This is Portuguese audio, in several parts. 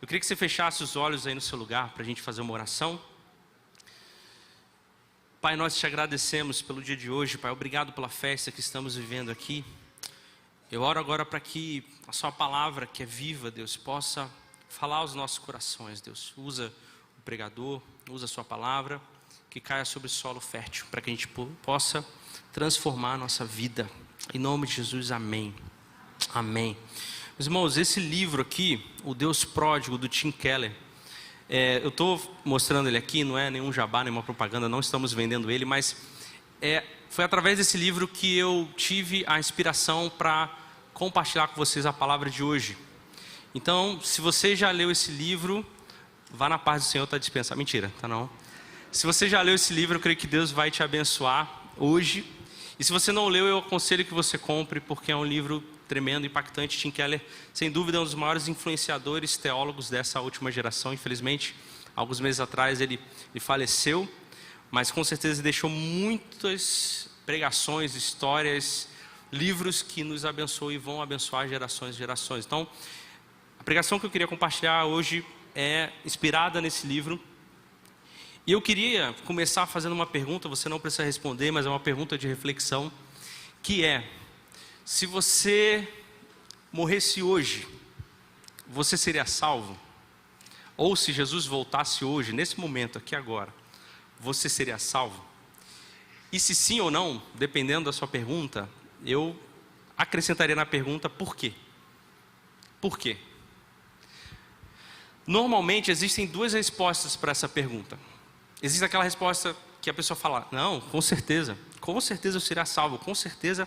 Eu queria que você fechasse os olhos aí no seu lugar para a gente fazer uma oração. Pai, nós te agradecemos pelo dia de hoje, Pai. Obrigado pela festa que estamos vivendo aqui. Eu oro agora para que a sua palavra, que é viva, Deus, possa falar aos nossos corações, Deus. Usa o pregador, usa a sua palavra, que caia sobre solo fértil, para que a gente possa transformar a nossa vida. Em nome de Jesus, amém. Amém. Meus irmãos, esse livro aqui, O Deus Pródigo, do Tim Keller, eu estou mostrando ele aqui, não é nenhum jabá, nenhuma propaganda, não estamos vendendo ele, mas foi através desse livro que eu tive a inspiração para compartilhar com vocês a palavra de hoje. Então, se você já leu esse livro, vá na paz do Senhor, está dispensado. Mentira, tá não. Se você já leu esse livro, eu creio que Deus vai te abençoar hoje. E se você não leu, eu aconselho que você compre, porque é um livro tremendo, impactante. Tim Keller, sem dúvida, é um dos maiores influenciadores teólogos dessa última geração. Infelizmente, alguns meses atrás ele faleceu, mas com certeza deixou muitas pregações, histórias, livros que nos abençoam e vão abençoar gerações e gerações. Então, a pregação que eu queria compartilhar hoje é inspirada nesse livro. E eu queria começar fazendo uma pergunta, você não precisa responder, mas é uma pergunta de reflexão, que é: se você morresse hoje, você seria salvo? Ou se Jesus voltasse hoje, nesse momento, aqui agora, você seria salvo? E se sim ou não, dependendo da sua pergunta, eu acrescentaria na pergunta: por quê? Por quê? Normalmente existem duas respostas para essa pergunta. Existe aquela resposta que a pessoa fala: não, com certeza eu seria salvo, com certeza,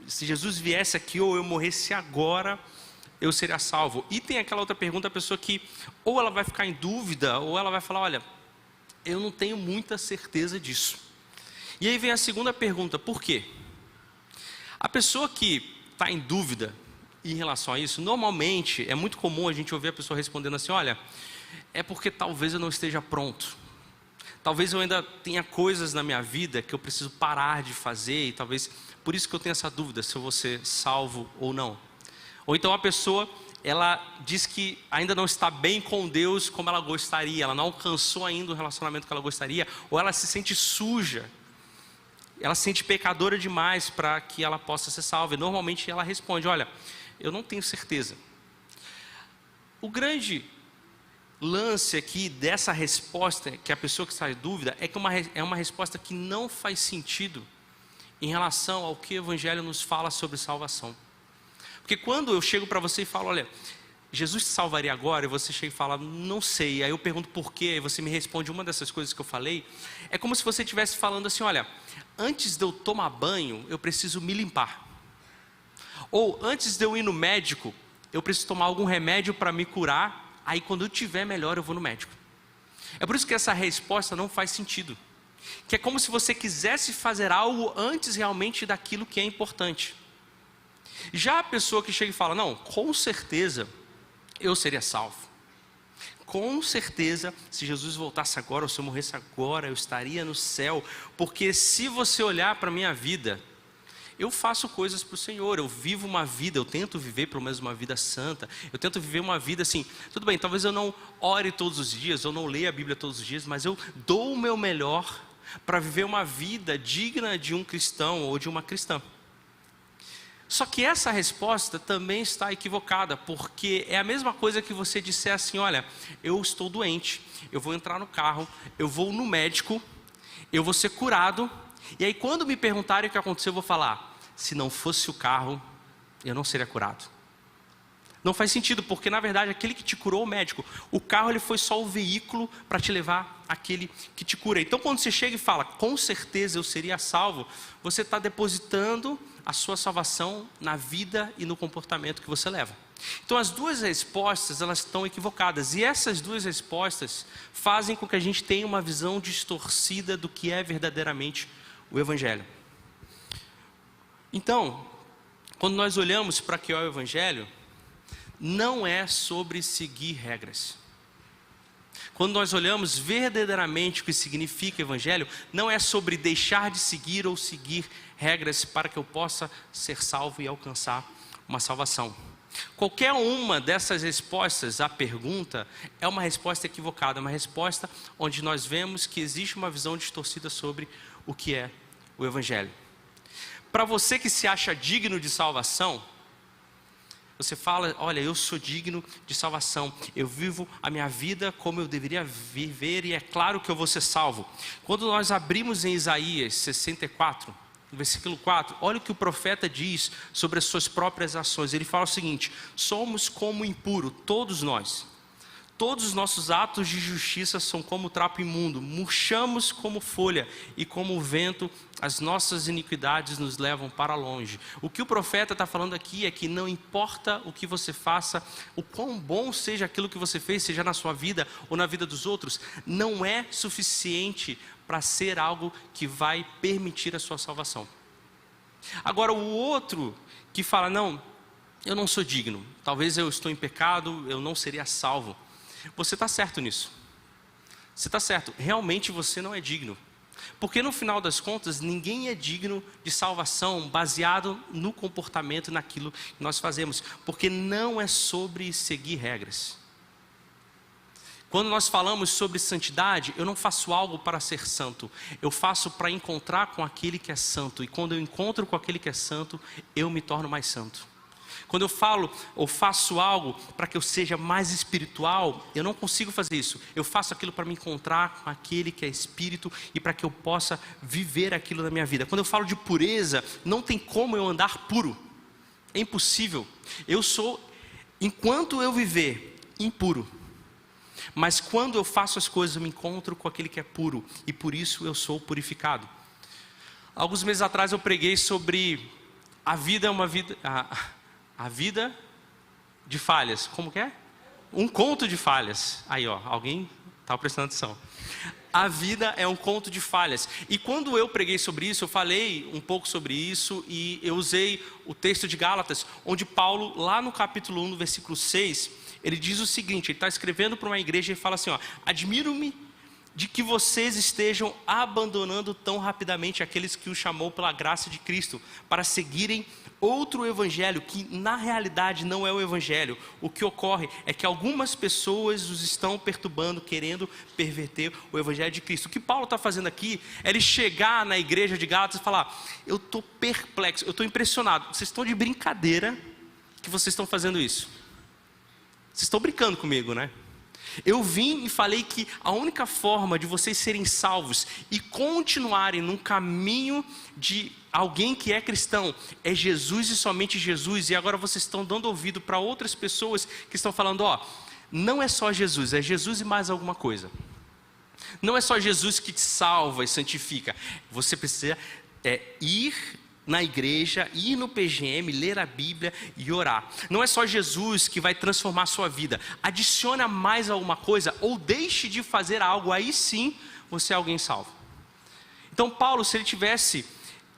se Jesus viesse aqui ou eu morresse agora, eu seria salvo. E tem aquela outra pergunta, a pessoa que ou ela vai ficar em dúvida, ou ela vai falar: olha, eu não tenho muita certeza disso. E aí vem a segunda pergunta: por quê? A pessoa que está em dúvida em relação a isso, normalmente é muito comum a gente ouvir a pessoa respondendo assim: olha, é porque talvez eu não esteja pronto. Talvez eu ainda tenha coisas na minha vida que eu preciso parar de fazer, e talvez por isso que eu tenho essa dúvida se eu vou ser salvo ou não. Ou então a pessoa, ela diz que ainda não está bem com Deus como ela gostaria, ela não alcançou ainda o relacionamento que ela gostaria, ou ela se sente suja, ela se sente pecadora demais para que ela possa ser salva. E normalmente ela responde: olha, eu não tenho certeza. O grande lance aqui dessa resposta, que a pessoa que está em dúvida, é que é uma resposta que não faz sentido em relação ao que o Evangelho nos fala sobre salvação. Porque quando eu chego para você e falo: olha, Jesus te salvaria agora, e você chega e fala: não sei, aí eu pergunto por quê, e você me responde uma dessas coisas que eu falei, é como se você estivesse falando assim: olha, antes de eu tomar banho, eu preciso me limpar. Ou antes de eu ir no médico, eu preciso tomar algum remédio para me curar. Aí quando eu estiver melhor, eu vou no médico. É por isso que essa resposta não faz sentido. Que é como se você quisesse fazer algo antes realmente daquilo que é importante. Já a pessoa que chega e fala: não, com certeza eu seria salvo. Com certeza, se Jesus voltasse agora, ou se eu morresse agora, eu estaria no céu. Porque se você olhar para a minha vida, eu faço coisas para o Senhor, eu vivo uma vida, eu tento viver pelo menos uma vida santa, eu tento viver uma vida assim, tudo bem, talvez eu não ore todos os dias, eu não leia a Bíblia todos os dias, mas eu dou o meu melhor para viver uma vida digna de um cristão ou de uma cristã. Só que essa resposta também está equivocada, porque é a mesma coisa que você disser assim: olha, eu estou doente, eu vou entrar no carro, eu vou no médico, eu vou ser curado, e aí quando me perguntarem o que aconteceu, eu vou falar: se não fosse o carro, eu não seria curado. Não faz sentido, porque na verdade aquele que te curou, o médico, o carro ele foi só o veículo para te levar àquele que te cura. Então quando você chega e fala: com certeza eu seria salvo, você está depositando a sua salvação na vida e no comportamento que você leva. Então as duas respostas, elas estão equivocadas, e essas duas respostas fazem com que a gente tenha uma visão distorcida do que é verdadeiramente o Evangelho. Então, quando nós olhamos para o que é o Evangelho, não é sobre seguir regras. Quando nós olhamos verdadeiramente o que significa Evangelho, não é sobre deixar de seguir ou seguir regras para que eu possa ser salvo e alcançar uma salvação. Qualquer uma dessas respostas à pergunta é uma resposta equivocada, uma resposta onde nós vemos que existe uma visão distorcida sobre o que é o Evangelho. Para você que se acha digno de salvação, você fala, olha, eu sou digno de salvação, eu vivo a minha vida como eu deveria viver e é claro que eu vou ser salvo. Quando nós abrimos em Isaías 64, no versículo 4, olha o que o profeta diz sobre as suas próprias ações. Ele fala o seguinte: somos como impuro, todos nós. Todos os nossos atos de justiça são como trapo imundo, murchamos como folha e como o vento, as nossas iniquidades nos levam para longe. O que o profeta está falando aqui é que não importa o que você faça, o quão bom seja aquilo que você fez, seja na sua vida ou na vida dos outros, não é suficiente para ser algo que vai permitir a sua salvação. Agora o outro que fala, não, eu não sou digno, talvez eu estou em pecado, eu não seria salvo. Você está certo nisso. Você está certo, realmente você não é digno. Porque no final das contas, ninguém é digno de salvação baseado no comportamento, naquilo que nós fazemos. Porque não é sobre seguir regras. Quando nós falamos sobre santidade, eu não faço algo para ser santo. Eu faço para encontrar com aquele que é santo. E quando eu encontro com aquele que é santo, eu me torno mais santo. Quando eu falo ou faço algo para que eu seja mais espiritual, eu não consigo fazer isso. Eu faço aquilo para me encontrar com aquele que é espírito e para que eu possa viver aquilo na minha vida. Quando eu falo de pureza, não tem como eu andar puro. É impossível. Eu sou, enquanto eu viver, impuro. Mas quando eu faço as coisas, eu me encontro com aquele que é puro. E por isso eu sou purificado. Alguns meses atrás eu preguei sobre a vida é uma vida... A vida de falhas. Como que é? Um conto de falhas. Aí, ó, alguém está prestando atenção. A vida é um conto de falhas. E quando eu preguei sobre isso, eu falei um pouco sobre isso e eu usei o texto de Gálatas, onde Paulo, lá no capítulo 1, no versículo 6, ele diz o seguinte, ele está escrevendo para uma igreja e fala assim, ó, admiro-me de que vocês estejam abandonando tão rapidamente aqueles que o chamou pela graça de Cristo, para seguirem outro evangelho, que na realidade não é o evangelho. O que ocorre é que algumas pessoas os estão perturbando, querendo perverter o evangelho de Cristo. O que Paulo está fazendo aqui é ele chegar na igreja de Gálatas e falar, eu estou perplexo, eu estou impressionado, vocês estão de brincadeira que vocês estão fazendo isso. Vocês estão brincando comigo, né? Eu vim e falei que a única forma de vocês serem salvos e continuarem num caminho de alguém que é cristão é Jesus e somente Jesus. E agora vocês estão dando ouvido para outras pessoas que estão falando, ó, não é só Jesus, é Jesus e mais alguma coisa. Não é só Jesus que te salva e santifica. Você precisa ir na igreja, ir no PGM, ler a Bíblia e orar. Não é só Jesus que vai transformar a sua vida. Adiciona mais alguma coisa ou deixe de fazer algo, aí sim você é alguém salvo. Então Paulo, se ele tivesse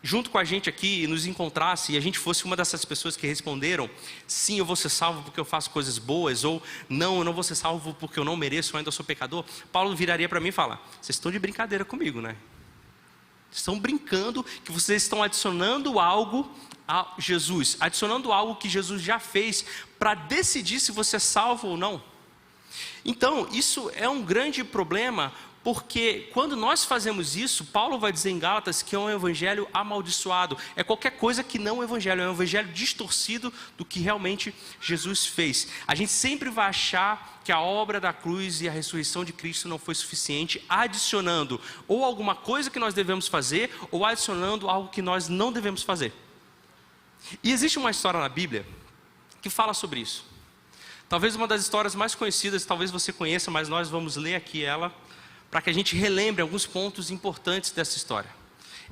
junto com a gente aqui e nos encontrasse e a gente fosse uma dessas pessoas que responderam, sim, eu vou ser salvo porque eu faço coisas boas, ou não, eu não vou ser salvo porque eu não mereço, eu ainda sou pecador, Paulo viraria para mim e fala, vocês estão de brincadeira comigo, né? Estão brincando que vocês estão adicionando algo a Jesus, adicionando algo que Jesus já fez para decidir se você é salvo ou não. Então, isso é um grande problema, porque quando nós fazemos isso, Paulo vai dizer em Gálatas que é um evangelho amaldiçoado. É qualquer coisa que não é um evangelho distorcido do que realmente Jesus fez. A gente sempre vai achar que a obra da cruz e a ressurreição de Cristo não foi suficiente, adicionando ou alguma coisa que nós devemos fazer, ou adicionando algo que nós não devemos fazer. E existe uma história na Bíblia que fala sobre isso. Talvez uma das histórias mais conhecidas, talvez você conheça, mas nós vamos ler aqui ela, para que a gente relembre alguns pontos importantes dessa história.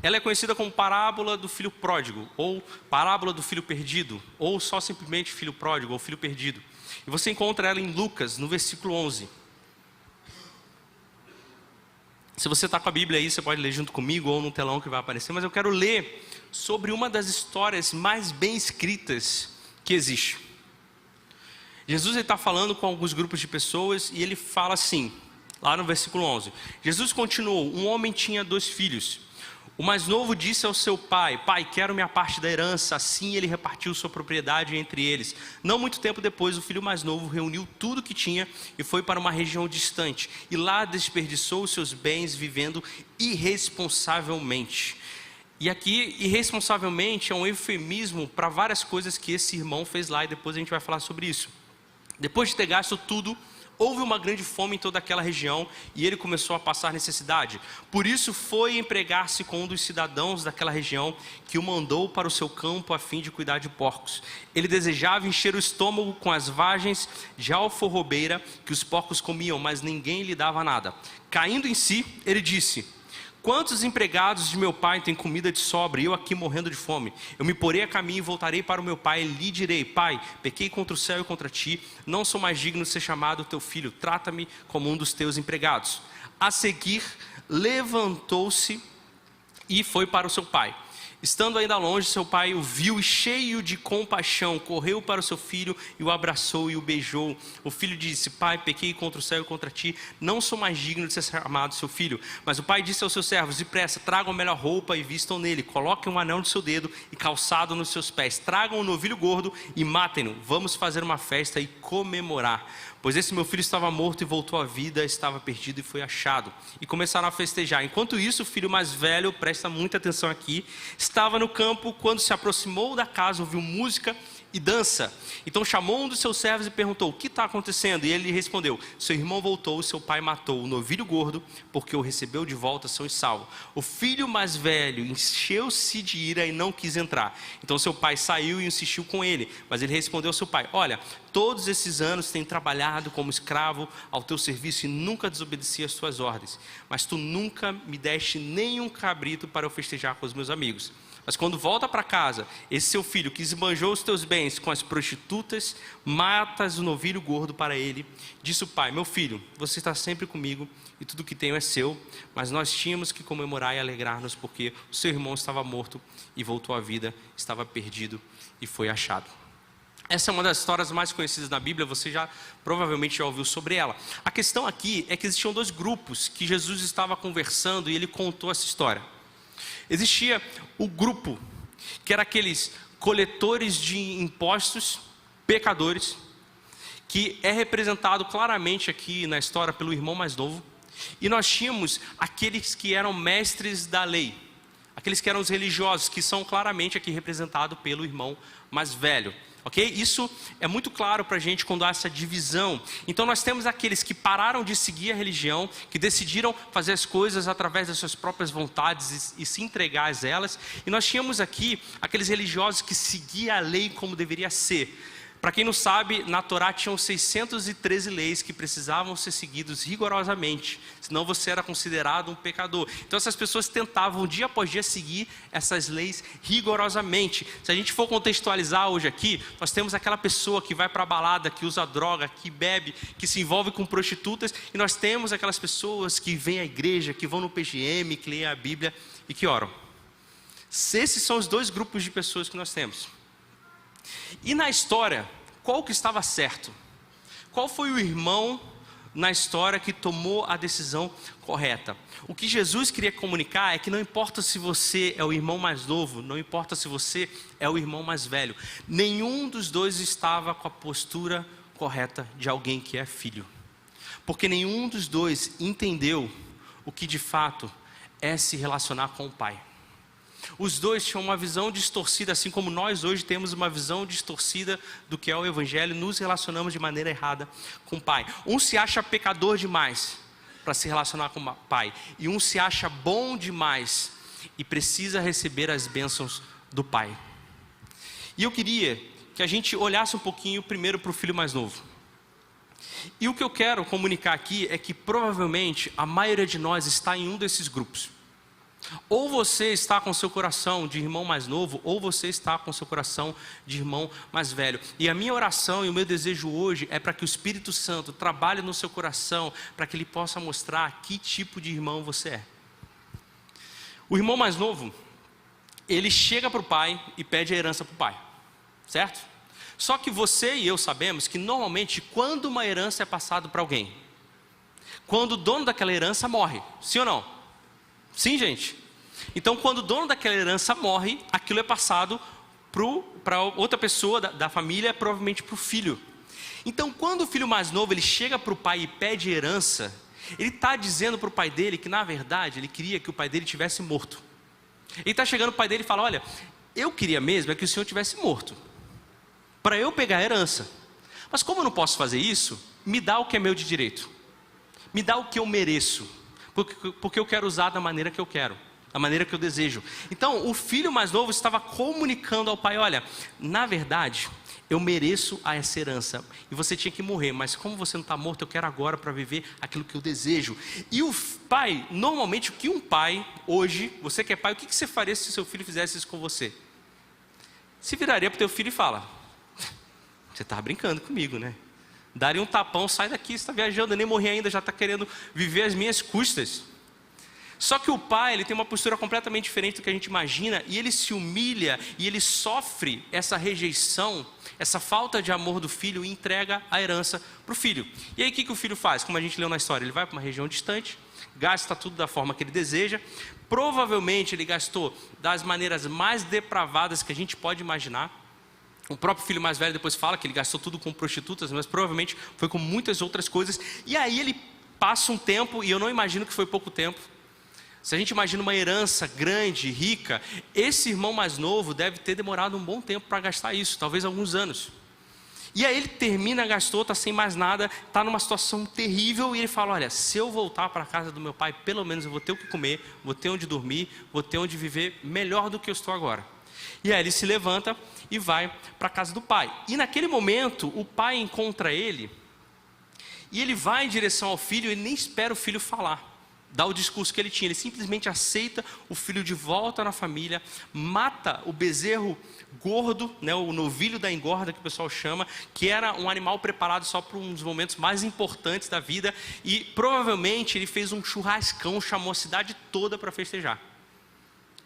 Ela é conhecida como parábola do filho pródigo, ou parábola do filho perdido, ou só simplesmente filho pródigo, ou filho perdido. E você encontra ela em Lucas, no versículo 11. Se você está com a Bíblia aí, você pode ler junto comigo, ou no telão que vai aparecer, mas eu quero ler sobre uma das histórias mais bem escritas que existe. Jesus está falando com alguns grupos de pessoas, e ele fala assim, lá no versículo 11. Jesus continuou, um homem tinha 2 filhos. O mais novo disse ao seu pai: pai, quero minha parte da herança. Assim ele repartiu sua propriedade entre eles. Não muito tempo depois, o filho mais novo reuniu tudo que tinha e foi para uma região distante. E lá desperdiçou os seus bens vivendo irresponsavelmente. E aqui, irresponsavelmente, é um eufemismo para várias coisas que esse irmão fez lá, e depois a gente vai falar sobre isso. Depois de ter gasto tudo, houve uma grande fome em toda aquela região e ele começou a passar necessidade. Por isso foi empregar-se com um dos cidadãos daquela região, que o mandou para o seu campo a fim de cuidar de porcos. Ele desejava encher o estômago com as vagens de alforrobeira que os porcos comiam, mas ninguém lhe dava nada. Caindo em si, ele disse: quantos empregados de meu pai têm comida de sobra e eu aqui morrendo de fome? Eu me porei a caminho e voltarei para o meu pai e lhe direi: pai, pequei contra o céu e contra ti, não sou mais digno de ser chamado teu filho, trata-me como um dos teus empregados. A seguir, levantou-se e foi para o seu pai. Estando ainda longe, seu pai o viu e, cheio de compaixão, correu para o seu filho e o abraçou e o beijou. O filho disse: pai, pequei contra o céu e contra ti, não sou mais digno de ser chamado seu filho. Mas o pai disse aos seus servos: depressa, tragam a melhor roupa e vistam nele, coloquem um anel no seu dedo e calçado nos seus pés, tragam um novilho gordo e matem-no. Vamos fazer uma festa e comemorar. Pois esse meu filho estava morto e voltou à vida, estava perdido e foi achado. E começaram a festejar. Enquanto isso, o filho mais velho, presta muita atenção aqui, estava no campo. Quando se aproximou da casa, ouviu música e dança. Então chamou um dos seus servos e perguntou: o que está acontecendo? E ele lhe respondeu: seu irmão voltou, seu pai matou o novilho gordo, porque o recebeu de volta são e salvo. O filho mais velho encheu-se de ira e não quis entrar. Então seu pai saiu e insistiu com ele. Mas ele respondeu ao seu pai: olha, todos esses anos tenho trabalhado como escravo ao teu serviço e nunca desobedeci às tuas ordens. Mas tu nunca me deste nenhum cabrito para eu festejar com os meus amigos. Mas quando volta para casa, esse seu filho que esbanjou os teus bens com as prostitutas, matas o novilho gordo para ele. Disse o pai: meu filho, você está sempre comigo e tudo que tenho é seu. Mas nós tínhamos que comemorar e alegrar-nos, porque o seu irmão estava morto e voltou à vida, estava perdido e foi achado. Essa é uma das histórias mais conhecidas na Bíblia, você já provavelmente já ouviu sobre ela. A questão aqui é que existiam dois grupos que Jesus estava conversando e ele contou essa história. Existia o grupo que era aqueles coletores de impostos, pecadores, que é representado claramente aqui na história pelo irmão mais novo. E nós tínhamos aqueles que eram mestres da lei, aqueles que eram os religiosos, que são claramente aqui representados pelo irmão mais velho. Ok? Isso é muito claro para a gente quando há essa divisão. Então nós temos aqueles que pararam de seguir a religião, que decidiram fazer as coisas através das suas próprias vontades e se entregar a elas. E nós tínhamos aqui aqueles religiosos que seguiam a lei como deveria ser. Para quem não sabe, na Torá tinham 613 leis que precisavam ser seguidas rigorosamente, senão você era considerado um pecador. Então essas pessoas tentavam dia após dia seguir essas leis rigorosamente. Se a gente for contextualizar hoje aqui, nós temos aquela pessoa que vai para a balada, que usa droga, que bebe, que se envolve com prostitutas, e nós temos aquelas pessoas que vêm à igreja, que vão no PGM, que leem a Bíblia e que oram. Esses são os dois grupos de pessoas que nós temos. E na história, qual que estava certo? Qual foi o irmão na história que tomou a decisão correta? O que Jesus queria comunicar é que não importa se você é o irmão mais novo, não importa se você é o irmão mais velho, nenhum dos dois estava com a postura correta de alguém que é filho. Porque nenhum dos dois entendeu o que de fato é se relacionar com o Pai. Os dois tinham uma visão distorcida, assim como nós hoje temos uma visão distorcida do que é o Evangelho, nos relacionamos de maneira errada com o Pai. Um se acha pecador demais para se relacionar com o Pai, e um se acha bom demais e precisa receber as bênçãos do Pai. E eu queria que a gente olhasse um pouquinho primeiro para o filho mais novo. E o que eu quero comunicar aqui é que provavelmente a maioria de nós está em um desses grupos. Ou você está com seu coração de irmão mais novo, ou você está com seu coração de irmão mais velho. E a minha oração e o meu desejo hoje é para que o Espírito Santo trabalhe no seu coração, para que ele possa mostrar que tipo de irmão você é. O irmão mais novo, ele chega para o pai e pede a herança para o pai, certo? Só que você e eu sabemos que normalmente quando uma herança é passada para alguém, quando o dono daquela herança morre, sim ou não? Sim, gente. Então, quando o dono daquela herança morre, aquilo é passado para outra pessoa da família, provavelmente para o filho. Então, quando o filho mais novo ele chega para o pai e pede herança, ele está dizendo para o pai dele que, na verdade, ele queria que o pai dele tivesse morto. Ele está chegando para o pai dele e fala: olha, eu queria mesmo é que o senhor tivesse morto, para eu pegar a herança. Mas como eu não posso fazer isso, me dá o que é meu de direito. Me dá o que eu mereço, porque eu quero usar da maneira que eu quero, da maneira que eu desejo. Então, o filho mais novo estava comunicando ao pai: olha, na verdade, eu mereço essa herança, e você tinha que morrer, mas como você não está morto, eu quero agora para viver aquilo que eu desejo. E o pai, normalmente, o que um pai, hoje, você que é pai, o que você faria se seu filho fizesse isso com você? Se viraria para o teu filho e fala: você está brincando comigo, né? Daria um tapão: sai daqui, você está viajando, eu nem morri ainda, já está querendo viver às minhas custas. Só que o pai, ele tem uma postura completamente diferente do que a gente imagina, e ele se humilha, e ele sofre essa rejeição, essa falta de amor do filho, e entrega a herança para o filho. E aí o que o filho faz? Como a gente leu na história, ele vai para uma região distante, gasta tudo da forma que ele deseja. Provavelmente ele gastou das maneiras mais depravadas que a gente pode imaginar. O próprio filho mais velho depois fala que ele gastou tudo com prostitutas, mas provavelmente foi com muitas outras coisas. E aí ele passa um tempo, e eu não imagino que foi pouco tempo. Se a gente imagina uma herança grande, rica, esse irmão mais novo deve ter demorado um bom tempo para gastar isso, talvez alguns anos. E aí ele termina, gastou, está sem mais nada, está numa situação terrível, e ele fala: olha, se eu voltar para a casa do meu pai, pelo menos eu vou ter o que comer, vou ter onde dormir, vou ter onde viver melhor do que eu estou agora. E aí ele se levanta e vai para a casa do pai. E naquele momento, o pai encontra ele, e ele vai em direção ao filho, ele nem espera o filho falar, dá o discurso que ele tinha. Ele simplesmente aceita o filho de volta na família, mata o bezerro gordo, né, o novilho da engorda que o pessoal chama, que era um animal preparado só para um dos momentos mais importantes da vida, e provavelmente ele fez um churrascão, chamou a cidade toda para festejar.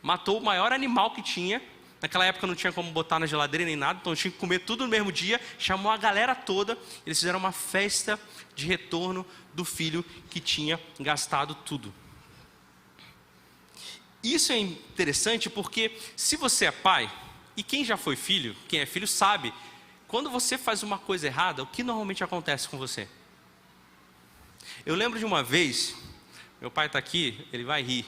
Matou o maior animal que tinha. Naquela época não tinha como botar na geladeira nem nada, então tinha que comer tudo no mesmo dia. Chamou a galera toda, eles fizeram uma festa de retorno do filho que tinha gastado tudo. Isso é interessante porque, se você é pai, e quem já foi filho, quem é filho sabe, quando você faz uma coisa errada, o que normalmente acontece com você? Eu lembro de uma vez, meu pai está aqui, ele vai rir,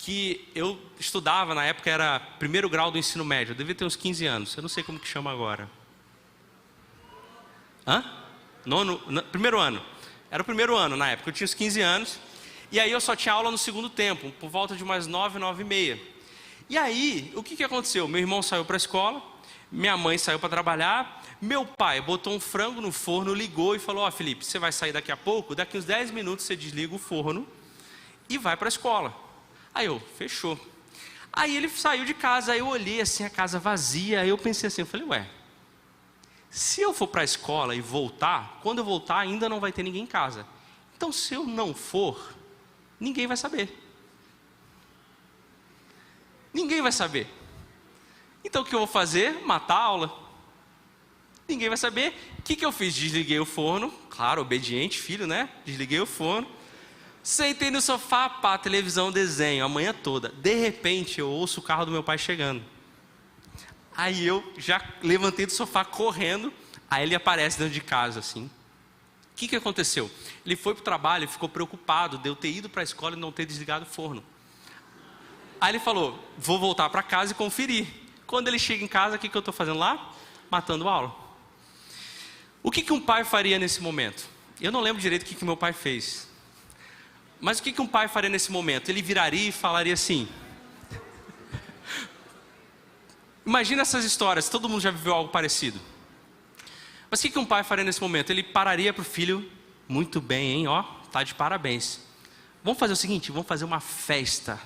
que eu estudava, na época era primeiro grau do ensino médio, eu devia ter uns 15 anos, eu não sei como que chama agora. Primeiro ano. Era o primeiro ano na época, eu tinha uns 15 anos, e aí eu só tinha aula no segundo tempo, por volta de umas 9, 9h30. E aí, o que aconteceu? Meu irmão saiu para a escola, minha mãe saiu para trabalhar, meu pai botou um frango no forno, ligou e falou: ó, Felipe, você vai sair daqui a pouco, daqui uns 10 minutos você desliga o forno e vai para a escola. Aí eu, fechou. Aí ele saiu de casa, aí eu olhei assim a casa vazia, aí eu pensei assim, eu falei: ué, se eu for para a escola e voltar, quando eu voltar ainda não vai ter ninguém em casa. Então se eu não for, ninguém vai saber. Ninguém vai saber. Então o que eu vou fazer? Matar a aula. Ninguém vai saber. O que eu fiz? Desliguei o forno, claro, obediente, filho, né? Desliguei o forno. Sentei no sofá, pá, televisão, desenho, a manhã toda. De repente, eu ouço o carro do meu pai chegando. Aí eu já levantei do sofá correndo, aí ele aparece dentro de casa, assim. O que aconteceu? Ele foi para o trabalho e ficou preocupado de eu ter ido para a escola e não ter desligado o forno. Aí ele falou: vou voltar para casa e conferir. Quando ele chega em casa, o que eu estou fazendo lá? Matando aula. O que um pai faria nesse momento? Eu não lembro direito o que meu pai fez. Mas o que um pai faria nesse momento? Ele viraria e falaria assim... Imagina essas histórias, todo mundo já viveu algo parecido. Mas o que um pai faria nesse momento? Ele pararia para o filho: muito bem, hein? Ó, tá de parabéns. Vamos fazer o seguinte, vamos fazer uma festa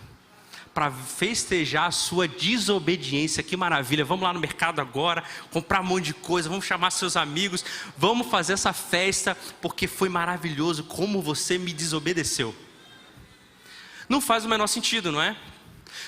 para festejar a sua desobediência. Que maravilha, vamos lá no mercado agora, comprar um monte de coisa, vamos chamar seus amigos, vamos fazer essa festa, porque foi maravilhoso como você me desobedeceu. Não faz o menor sentido, não é?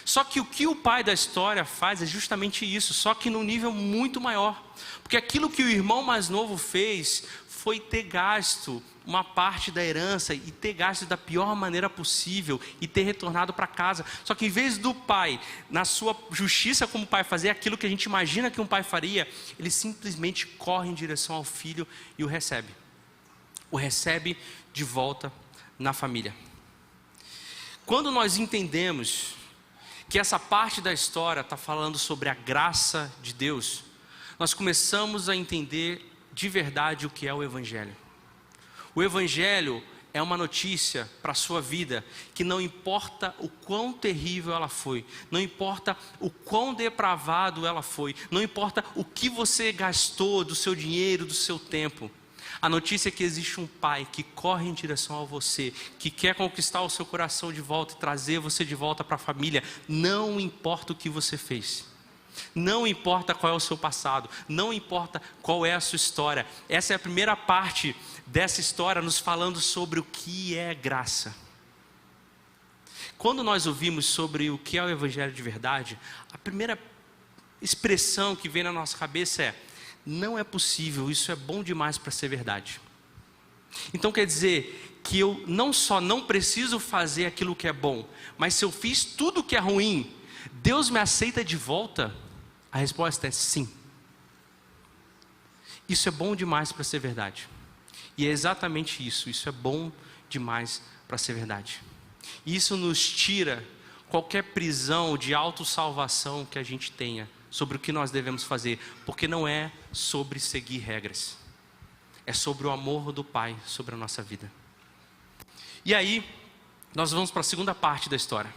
Só que o que o pai da história faz é justamente isso, só que num nível muito maior. Porque aquilo que o irmão mais novo fez foi ter gasto uma parte da herança e ter gasto da pior maneira possível e ter retornado para casa. Só que em vez do pai, na sua justiça como pai, fazer aquilo que a gente imagina que um pai faria, ele simplesmente corre em direção ao filho e o recebe. O recebe de volta na família. Quando nós entendemos que essa parte da história está falando sobre a graça de Deus, nós começamos a entender de verdade o que é o Evangelho. O Evangelho é uma notícia para a sua vida, que não importa o quão terrível ela foi, não importa o quão depravado ela foi, não importa o que você gastou do seu dinheiro, do seu tempo. A notícia é que existe um pai que corre em direção a você, que quer conquistar o seu coração de volta e trazer você de volta para a família. Não importa o que você fez, não importa qual é o seu passado, não importa qual é a sua história. Essa é a primeira parte dessa história, nos falando sobre o que é graça. Quando nós ouvimos sobre o que é o Evangelho de verdade, a primeira expressão que vem na nossa cabeça é: não é possível, isso é bom demais para ser verdade. Então quer dizer que eu não só não preciso fazer aquilo que é bom, mas se eu fiz tudo que é ruim, Deus me aceita de volta? A resposta é sim. Isso é bom demais para ser verdade. E é exatamente isso, isso é bom demais para ser verdade. Isso nos tira qualquer prisão de autossalvação que a gente tenha sobre o que nós devemos fazer, porque não é sobre seguir regras, é sobre o amor do Pai sobre a nossa vida. E aí, nós vamos para a segunda parte da história.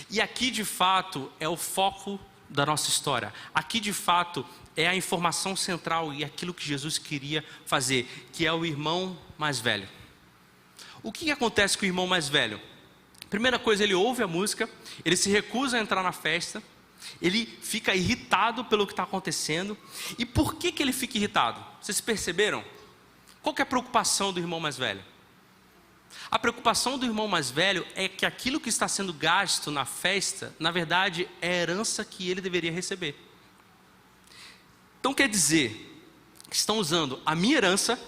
E aqui de fato é o foco da nossa história. Aqui de fato é a informação central e aquilo que Jesus queria fazer, que é o irmão mais velho. O que acontece com o irmão mais velho? Primeira coisa, ele ouve a música, ele se recusa a entrar na festa, ele fica irritado pelo que está acontecendo. E por que ele fica irritado? Vocês perceberam? Qual que é a preocupação do irmão mais velho? A preocupação do irmão mais velho é que aquilo que está sendo gasto na festa, na verdade, é a herança que ele deveria receber. Então quer dizer que estão usando a minha herança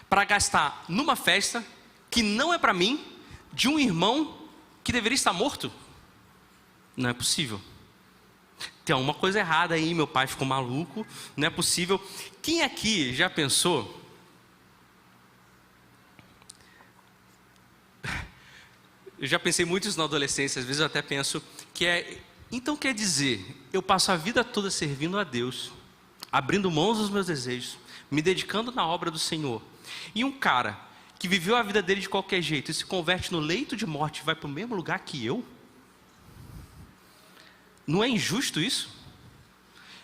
para gastar numa festa que não é para mim, de um irmão que deveria estar morto? Não é possível. Tem alguma coisa errada aí, meu pai ficou maluco, não é possível. Quem aqui já pensou? Eu já pensei muito isso na adolescência, às vezes eu até penso que então quer dizer, eu passo a vida toda servindo a Deus, abrindo mãos dos meus desejos, me dedicando na obra do Senhor, e um cara que viveu a vida dele de qualquer jeito e se converte no leito de morte e vai para o mesmo lugar que eu? Não é injusto isso?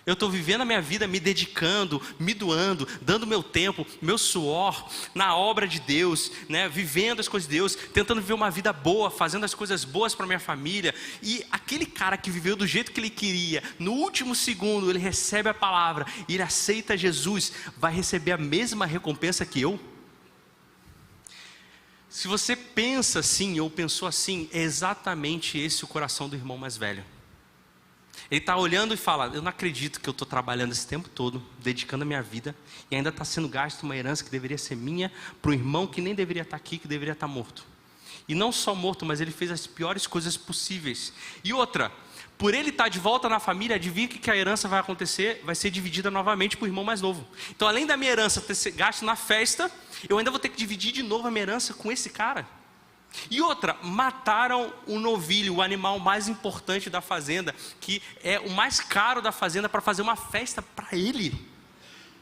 Eu estou vivendo a minha vida me dedicando, me doando, dando meu tempo, meu suor na obra de Deus, né? Vivendo as coisas de Deus, tentando viver uma vida boa, fazendo as coisas boas para minha família. E aquele cara que viveu do jeito que ele queria, no último segundo ele recebe a palavra e ele aceita Jesus, vai receber a mesma recompensa que eu? Se você pensa assim ou pensou assim, é exatamente esse o coração do irmão mais velho. Ele está olhando e fala: eu não acredito que eu estou trabalhando esse tempo todo, dedicando a minha vida, e ainda está sendo gasto uma herança que deveria ser minha, para um irmão que nem deveria estar aqui, que deveria estar morto. E não só morto, mas ele fez as piores coisas possíveis. E outra, por ele estar de volta na família, adivinha o que a herança vai acontecer? Vai ser dividida novamente para o irmão mais novo. Então, além da minha herança ter gasto na festa, eu ainda vou ter que dividir de novo a minha herança com esse cara. E outra, mataram o novilho, o animal mais importante da fazenda, que é o mais caro da fazenda, para fazer uma festa para ele.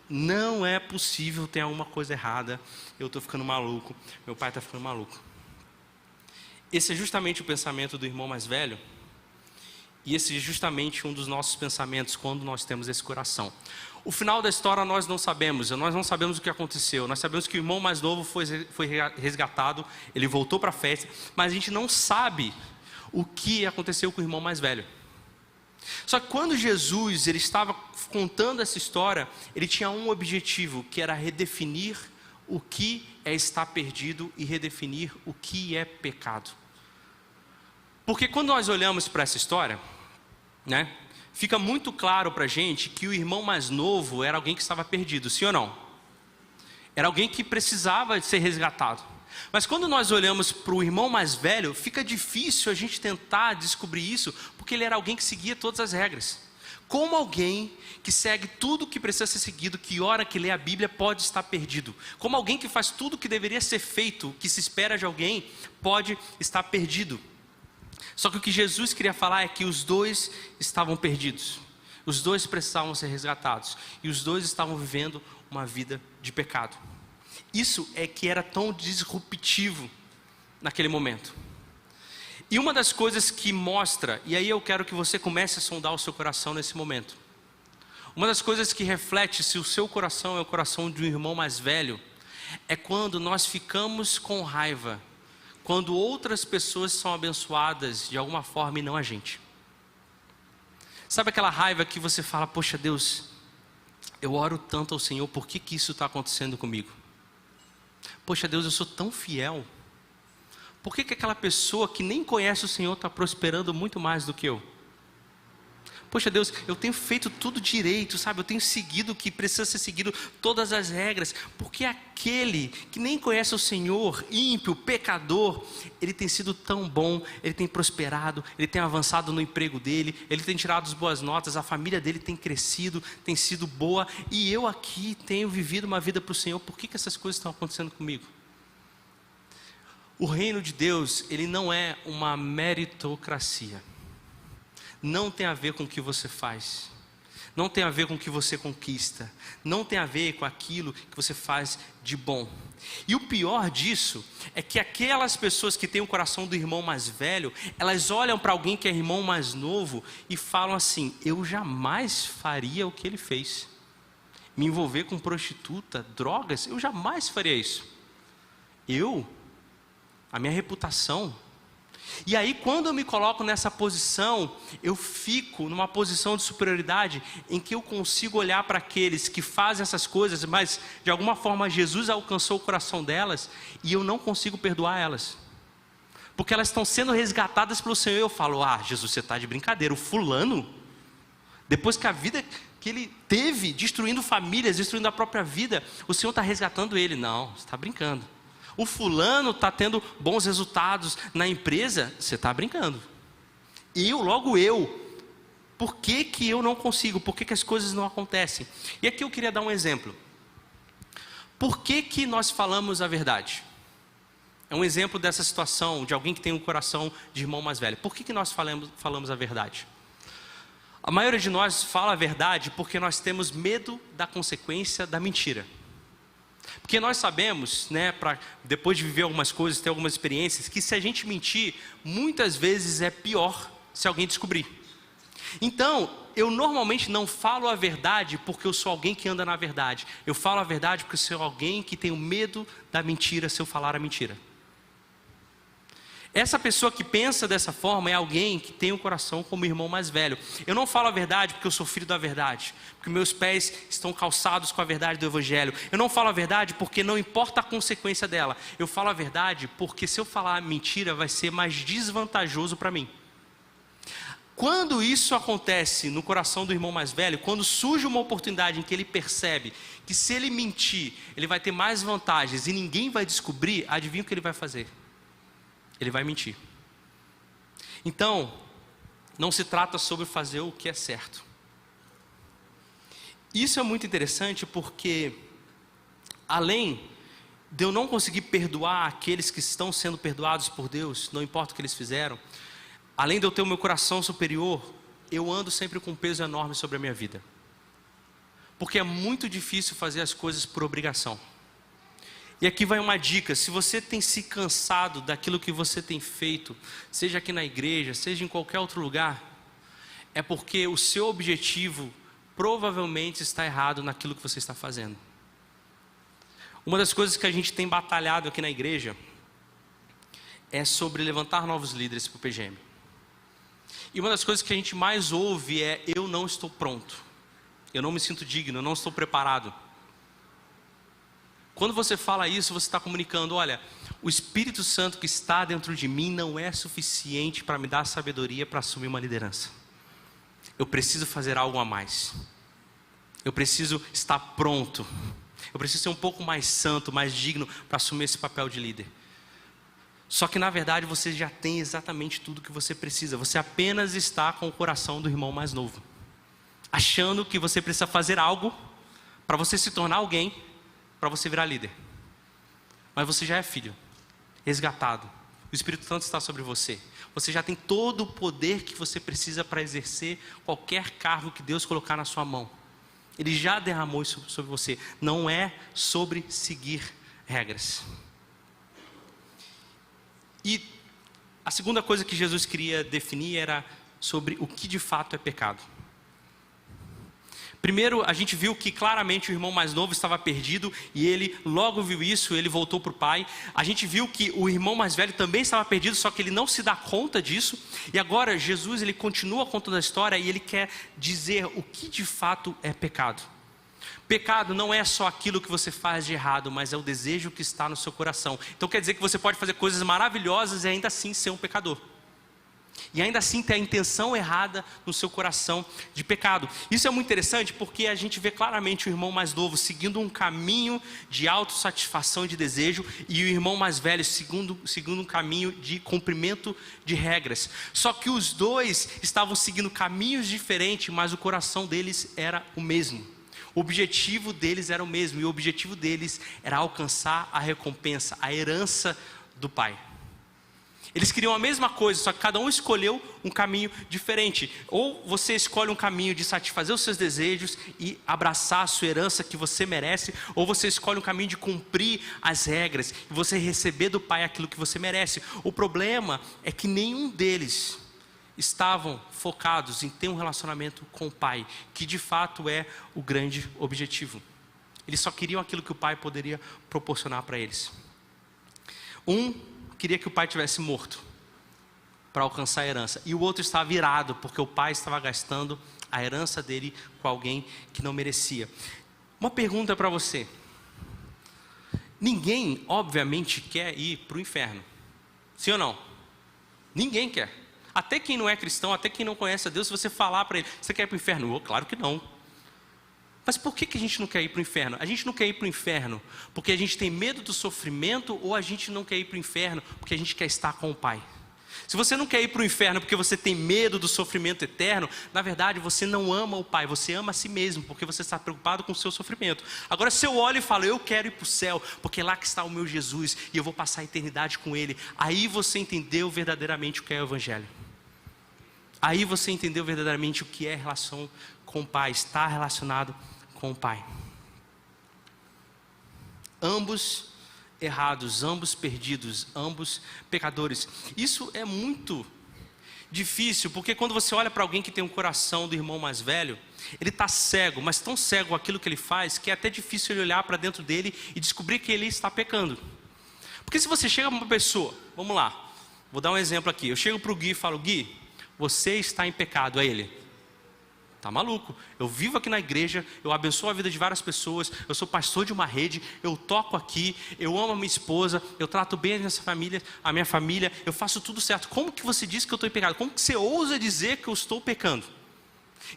Não é possível, tem alguma coisa errada, eu estou ficando maluco, meu pai está ficando maluco. Esse é justamente o pensamento do irmão mais velho, e esse é justamente um dos nossos pensamentos quando nós temos esse coração. O final da história nós não sabemos o que aconteceu. Nós sabemos que o irmão mais novo foi resgatado, ele voltou para a festa, mas a gente não sabe o que aconteceu com o irmão mais velho. Só que quando Jesus ele estava contando essa história, ele tinha um objetivo, que era redefinir o que é estar perdido e redefinir o que é pecado. Porque quando nós olhamos para essa história, né, fica muito claro para a gente que o irmão mais novo era alguém que estava perdido, sim ou não? Era alguém que precisava ser resgatado. Mas quando nós olhamos para o irmão mais velho, fica difícil a gente tentar descobrir isso, porque ele era alguém que seguia todas as regras. Como alguém que segue tudo o que precisa ser seguido, que ora, que lê a Bíblia, pode estar perdido? Como alguém que faz tudo o que deveria ser feito, que se espera de alguém, pode estar perdido? Só que o que Jesus queria falar é que os dois estavam perdidos. Os dois precisavam ser resgatados. E os dois estavam vivendo uma vida de pecado. Isso é que era tão disruptivo naquele momento. E uma das coisas que mostra, e aí eu quero que você comece a sondar o seu coração nesse momento. Uma das coisas que reflete se o seu coração é o coração de um irmão mais velho, é quando nós ficamos com raiva, quando outras pessoas são abençoadas de alguma forma e não a gente. Sabe aquela raiva que você fala, poxa Deus, eu oro tanto ao Senhor, por que isso está acontecendo comigo? Poxa Deus, eu sou tão fiel. Por que aquela pessoa que nem conhece o Senhor está prosperando muito mais do que eu? Poxa Deus, eu tenho feito tudo direito, sabe? Eu tenho seguido o que precisa ser seguido, todas as regras. Porque aquele que nem conhece o Senhor, ímpio, pecador, ele tem sido tão bom, ele tem prosperado, ele tem avançado no emprego dele, ele tem tirado as boas notas, a família dele tem crescido, tem sido boa. E eu aqui tenho vivido uma vida para o Senhor, por que essas coisas estão acontecendo comigo? O reino de Deus, ele não é uma meritocracia. Não tem a ver com o que você faz. Não tem a ver com o que você conquista. Não tem a ver com aquilo que você faz de bom. E o pior disso é que aquelas pessoas que têm o coração do irmão mais velho, elas olham para alguém que é irmão mais novo e falam assim, eu jamais faria o que ele fez. Me envolver com prostituta, drogas, eu jamais faria isso. A minha reputação. E aí quando eu me coloco nessa posição, eu fico numa posição de superioridade em que eu consigo olhar para aqueles que fazem essas coisas, mas de alguma forma Jesus alcançou o coração delas e eu não consigo perdoar elas. Porque elas estão sendo resgatadas pelo Senhor e eu falo, Jesus, você está de brincadeira, o fulano, depois que a vida que ele teve, destruindo famílias, destruindo a própria vida, o Senhor está resgatando ele. Não, você está brincando. O fulano está tendo bons resultados na empresa, você está brincando. Logo eu, por que eu não consigo? Por que as coisas não acontecem? E aqui eu queria dar um exemplo. Por que nós falamos a verdade? É um exemplo dessa situação, de alguém que tem um coração de irmão mais velho. Por que nós falamos a verdade? A maioria de nós fala a verdade porque nós temos medo da consequência da mentira. Porque nós sabemos, depois de viver algumas coisas, ter algumas experiências, que se a gente mentir, muitas vezes é pior se alguém descobrir. Então, eu normalmente não falo a verdade porque eu sou alguém que anda na verdade. Eu falo a verdade porque eu sou alguém que tem o medo da mentira se eu falar a mentira. Essa pessoa que pensa dessa forma é alguém que tem um coração como irmão mais velho. Eu não falo a verdade porque eu sou filho da verdade, porque meus pés estão calçados com a verdade do Evangelho. Eu não falo a verdade porque não importa a consequência dela. Eu falo a verdade porque se eu falar a mentira vai ser mais desvantajoso para mim. Quando isso acontece no coração do irmão mais velho, quando surge uma oportunidade em que ele percebe que se ele mentir, ele vai ter mais vantagens e ninguém vai descobrir, adivinha o que ele vai fazer? Ele vai mentir. Então, não se trata sobre fazer o que é certo. Isso é muito interessante porque, além de eu não conseguir perdoar aqueles que estão sendo perdoados por Deus, não importa o que eles fizeram, além de eu ter o meu coração superior, eu ando sempre com um peso enorme sobre a minha vida. Porque é muito difícil fazer as coisas por obrigação. E aqui vai uma dica, se você tem se cansado daquilo que você tem feito, seja aqui na igreja, seja em qualquer outro lugar, é porque o seu objetivo provavelmente está errado naquilo que você está fazendo. Uma das coisas que a gente tem batalhado aqui na igreja é sobre levantar novos líderes para o PGM. E uma das coisas que a gente mais ouve é, eu não estou pronto, eu não me sinto digno, eu não estou preparado. Quando você fala isso, você está comunicando, olha, o Espírito Santo que está dentro de mim não é suficiente para me dar sabedoria para assumir uma liderança. Eu preciso fazer algo a mais. Eu preciso estar pronto. Eu preciso ser um pouco mais santo, mais digno para assumir esse papel de líder. Só que na verdade você já tem exatamente tudo que você precisa. Você apenas está com o coração do irmão mais novo, achando que você precisa fazer algo para você se tornar alguém, para você virar líder. Mas você já é filho, resgatado. O Espírito Santo está sobre você. Você já tem todo o poder que você precisa para exercer qualquer cargo que Deus colocar na sua mão. Ele já derramou isso sobre você. Não é sobre seguir regras. E a segunda coisa que Jesus queria definir era sobre o que de fato é pecado. Primeiro, a gente viu que claramente o irmão mais novo estava perdido e ele logo viu isso, ele voltou para o pai. A gente viu que o irmão mais velho também estava perdido, só que ele não se dá conta disso. E agora Jesus, ele continua contando a história e ele quer dizer o que de fato é pecado. Pecado não é só aquilo que você faz de errado, mas é o desejo que está no seu coração. Então quer dizer que você pode fazer coisas maravilhosas e ainda assim ser um pecador. E ainda assim ter a intenção errada no seu coração de pecado. Isso é muito interessante porque a gente vê claramente o irmão mais novo seguindo um caminho de autossatisfação e de desejo, e o irmão mais velho seguindo um caminho de cumprimento de regras. Só que os dois estavam seguindo caminhos diferentes, mas o coração deles era o mesmo. O objetivo deles era o mesmo, e o objetivo deles era alcançar a recompensa, a herança do Pai. Eles queriam a mesma coisa, só que cada um escolheu um caminho diferente. Ou você escolhe um caminho de satisfazer os seus desejos e abraçar a sua herança que você merece, ou você escolhe um caminho de cumprir as regras e você receber do Pai aquilo que você merece. O problema é que nenhum deles estavam focados em ter um relacionamento com o Pai, que de fato é o grande objetivo. Eles só queriam aquilo que o Pai poderia proporcionar para eles. Um queria que o pai tivesse morto para alcançar a herança, e o outro estava irado porque o pai estava gastando a herança dele com alguém que não merecia. Uma pergunta para você: ninguém obviamente quer ir para o inferno, sim ou não? Ninguém quer. Até quem não é cristão, até quem não conhece a Deus, se você falar para ele: você quer ir para o inferno? Oh, claro que não. Mas por que a gente não quer ir para o inferno? A gente não quer ir para o inferno porque a gente tem medo do sofrimento, ou a gente não quer ir para o inferno porque a gente quer estar com o Pai? Se você não quer ir para o inferno porque você tem medo do sofrimento eterno, na verdade você não ama o Pai, você ama a si mesmo, porque você está preocupado com o seu sofrimento. Agora, se eu olho e falo: eu quero ir para o céu, porque é lá que está o meu Jesus, e eu vou passar a eternidade com Ele, aí você entendeu verdadeiramente o que é o Evangelho. Aí você entendeu verdadeiramente o que é relação com o Pai, está relacionado com o Pai. Ambos errados, ambos perdidos, ambos pecadores. Isso é muito difícil, porque quando você olha para alguém que tem um coração do irmão mais velho, ele está cego, mas tão cego aquilo que ele faz, que é até difícil ele olhar para dentro dele e descobrir que ele está pecando. Porque se você chega para uma pessoa, vamos lá, vou dar um exemplo aqui, eu chego para o Gui e falo: Gui, você está em pecado. Aí ele: tá maluco, eu vivo aqui na igreja, eu abençoo a vida de várias pessoas, eu sou pastor de uma rede, eu toco aqui, eu amo a minha esposa, eu trato bem a minha família, eu faço tudo certo. Como que você diz que eu estou em pecado? Como que você ousa dizer que eu estou pecando?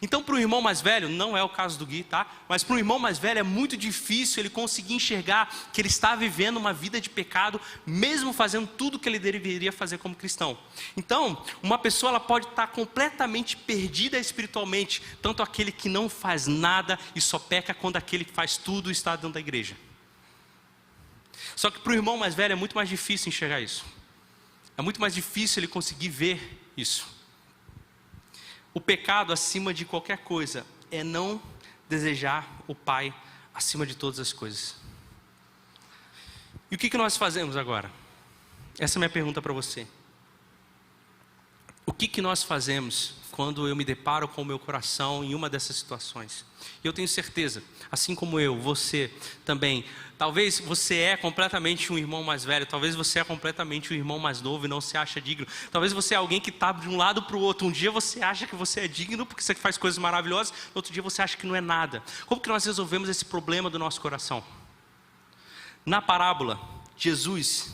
Então, para o irmão mais velho, não é o caso do Gui, tá? Mas para o irmão mais velho é muito difícil ele conseguir enxergar que ele está vivendo uma vida de pecado, mesmo fazendo tudo que ele deveria fazer como cristão. Então, uma pessoa ela pode estar completamente perdida espiritualmente, tanto aquele que não faz nada e só peca, quando aquele que faz tudo e está dentro da igreja. Só que para o irmão mais velho é muito mais difícil enxergar isso. É muito mais difícil ele conseguir ver isso. O pecado acima de qualquer coisa é não desejar o Pai acima de todas as coisas. E o que nós fazemos agora? Essa é a minha pergunta para você. O que nós fazemos quando eu me deparo com o meu coração em uma dessas situações? E eu tenho certeza, assim como eu, você também, talvez você é completamente um irmão mais velho, talvez você é completamente um irmão mais novo e não se acha digno. Talvez você é alguém que está de um lado para o outro. Um dia você acha que você é digno porque você faz coisas maravilhosas, no outro dia você acha que não é nada. Como que nós resolvemos esse problema do nosso coração? Na parábola, Jesus,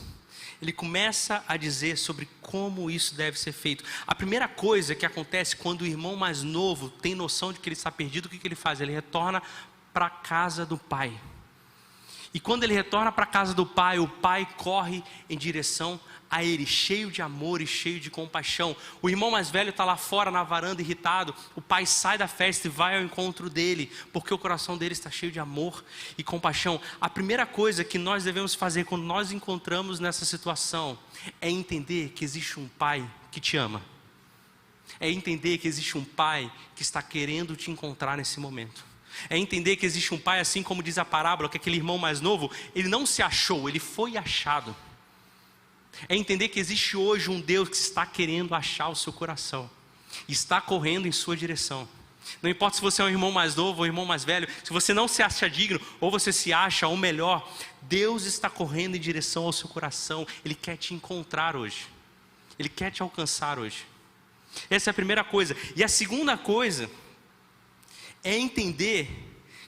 ele começa a dizer sobre como isso deve ser feito. A primeira coisa que acontece quando o irmão mais novo tem noção de que ele está perdido, o que ele faz? Ele retorna para a casa do pai. E quando ele retorna para a casa do pai, o pai corre em direção a ele, cheio de amor e cheio de compaixão. O irmão mais velho está lá fora na varanda irritado. O pai sai da festa e vai ao encontro dele, porque o coração dele está cheio de amor e compaixão. A primeira coisa que nós devemos fazer quando nós encontramos nessa situação é entender que existe um pai que te ama. É entender que existe um pai que está querendo te encontrar nesse momento. É entender que existe um pai, assim como diz a parábola, que aquele irmão mais novo, ele não se achou, ele foi achado. É entender que existe hoje um Deus que está querendo achar o seu coração, está correndo em sua direção. Não importa se você é um irmão mais novo ou um irmão mais velho, se você não se acha digno, ou você se acha, ou melhor, Deus está correndo em direção ao seu coração. Ele quer te encontrar hoje, Ele quer te alcançar hoje. Essa é a primeira coisa. E a segunda coisa é entender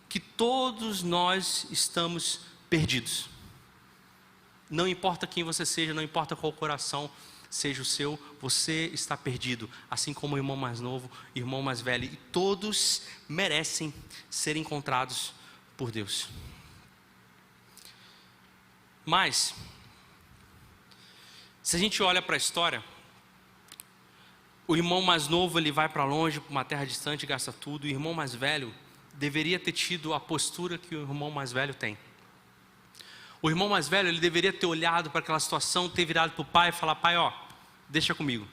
que todos nós estamos perdidos. Não importa quem você seja, não importa qual coração seja o seu, você está perdido, assim como o irmão mais novo, irmão mais velho, e todos merecem ser encontrados por Deus. Mas, se a gente olha para a história, o irmão mais novo ele vai para longe, para uma terra distante, gasta tudo. O irmão mais velho deveria ter tido a postura que o irmão mais velho tem. O irmão mais velho, ele deveria ter olhado para aquela situação, ter virado para o pai e falar: pai, ó, deixa comigo.